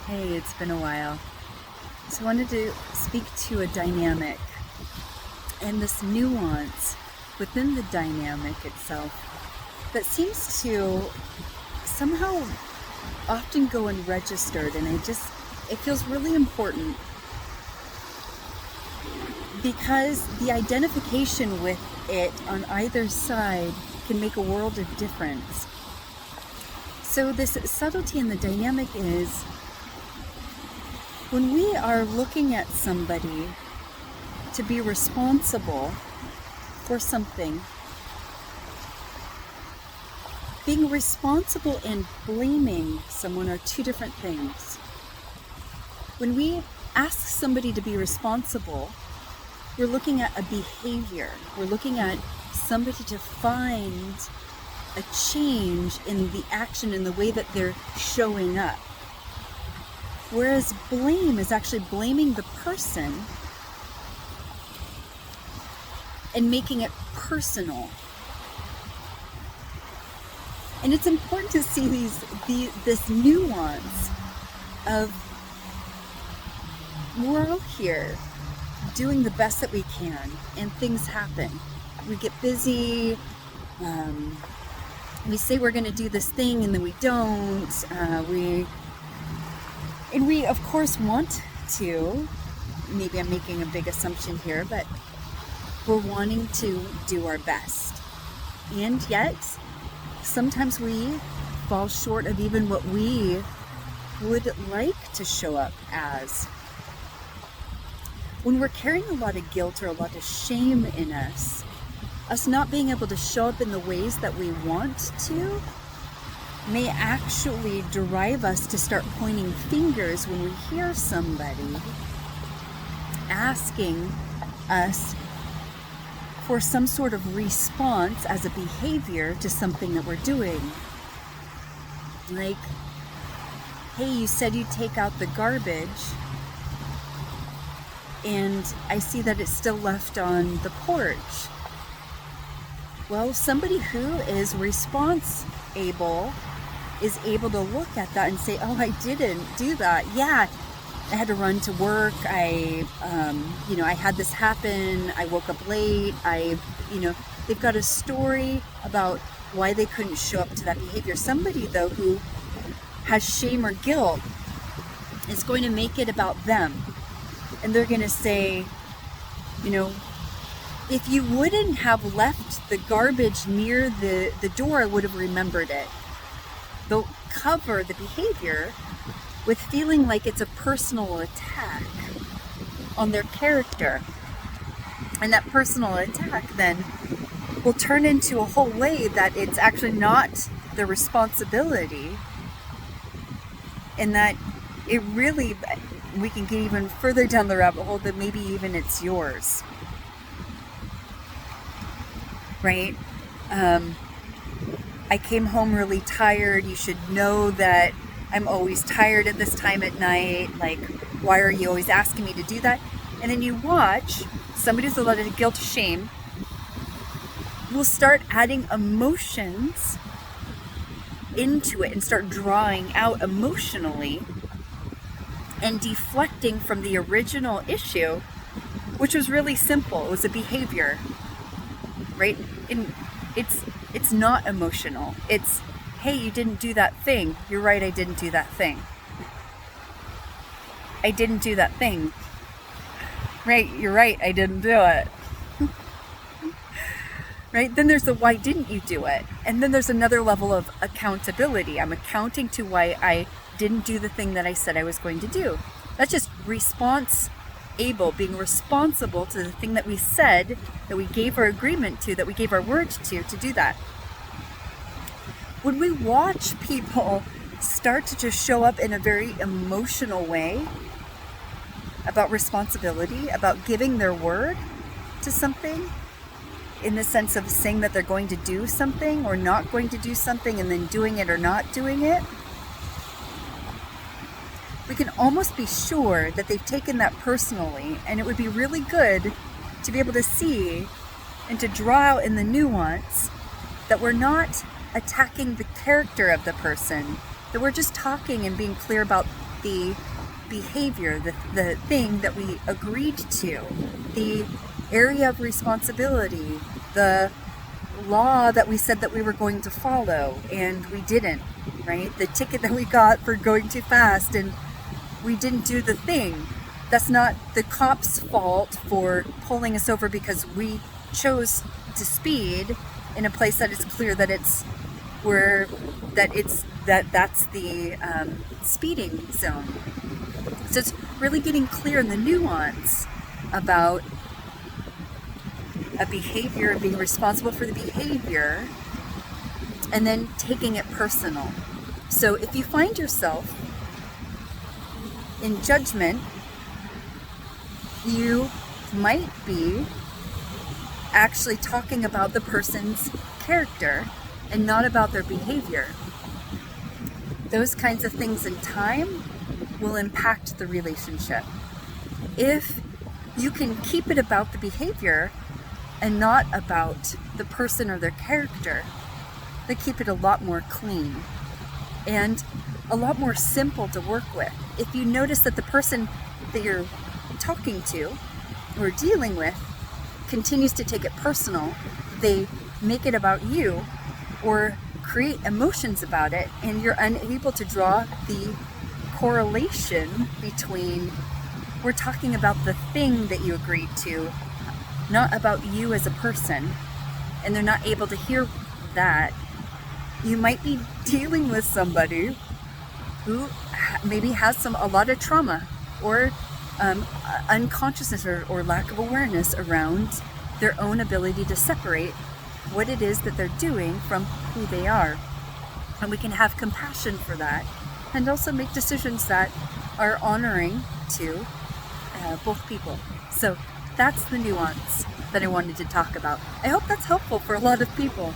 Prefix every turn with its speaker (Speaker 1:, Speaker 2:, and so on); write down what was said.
Speaker 1: Hey, it's been a while. So I wanted to speak to a dynamic and this nuance within the dynamic itself that seems to somehow often go unregistered, and it feels really important because the identification with it on either side can make a world of difference. So this subtlety in the dynamic is when we are looking at somebody to be responsible for something, being responsible and blaming someone are two different things. When we ask somebody to be responsible, we're looking at a behavior. We're looking at somebody to find a change in the action, in the way that they're showing up. Whereas blame is actually blaming the person and making it personal. And it's important to see this nuance of we're all here doing the best that we can, and things happen. We get busy, we say we're going to do this thing and then we don't. We of course want to, maybe I'm making a big assumption here, but we're wanting to do our best. And yet, sometimes we fall short of even what we would like to show up as. When we're carrying a lot of guilt or a lot of shame in us not being able to show up in the ways that we want to may actually drive us to start pointing fingers when we hear somebody asking us for some sort of response as a behavior to something that we're doing. Like, hey, you said you'd take out the garbage, and I see that it's still left on the porch. Well, somebody who is responsible is able to look at that and say, oh, I didn't do that. Yeah, I had to run to work. I had this happen. I woke up late. They've got a story about why they couldn't show up to that behavior. Somebody, though, who has shame or guilt is going to make it about them. And they're going to say, if you wouldn't have left the garbage near the door, I would have remembered it. They'll cover the behavior with feeling like it's a personal attack on their character. And that personal attack then will turn into a whole way that it's actually not their responsibility, and that it really, we can get even further down the rabbit hole, that maybe even it's yours. Right? I came home really tired. You should know that I'm always tired at this time at night. Like, why are you always asking me to do that? And then you watch somebody who's a lot of guilt, shame, will start adding emotions into it and start drawing out emotionally and deflecting from the original issue, which was really simple. It was a behavior, right? And it's not emotional. It's, hey, you didn't do that thing. You're right, I didn't do that thing. I didn't do that thing. Right, you're right, I didn't do it. Right? Then there's the why didn't you do it? And then there's another level of accountability. I'm accounting to why I didn't do the thing that I said I was going to do. That's just being responsible to the thing that we said, that we gave our agreement to, that we gave our word to do that. When we watch people start to just show up in a very emotional way about responsibility, about giving their word to something, in the sense of saying that they're going to do something or not going to do something, and then doing it or not doing it, we can almost be sure that they've taken that personally. And it would be really good to be able to see and to draw out in the nuance that we're not attacking the character of the person, that we're just talking and being clear about the behavior, the thing that we agreed to, the area of responsibility, the law that we said that we were going to follow and we didn't, right? The ticket that we got for going too fast and we didn't do the thing. That's not the cop's fault for pulling us over because we chose to speed in a place that it's clear that that's the speeding zone. So it's really getting clear in the nuance about a behavior and being responsible for the behavior, and then taking it personal. So if you find yourself in judgment, you might be actually talking about the person's character and not about their behavior. Those kinds of things in time will impact the relationship. If you can keep it about the behavior and not about the person or their character, they keep it a lot more clean and a lot more simple to work with. If you notice that the person that you're talking to or dealing with continues to take it personal, they make it about you or create emotions about it, and you're unable to draw the correlation between we're talking about the thing that you agreed to, not about you as a person, and they're not able to hear that, you might be dealing with somebody who maybe has a lot of trauma or unconsciousness or lack of awareness around their own ability to separate what it is that they're doing from who they are. And we can have compassion for that and also make decisions that are honoring to both people. So that's the nuance that I wanted to talk about. I hope that's helpful for a lot of people.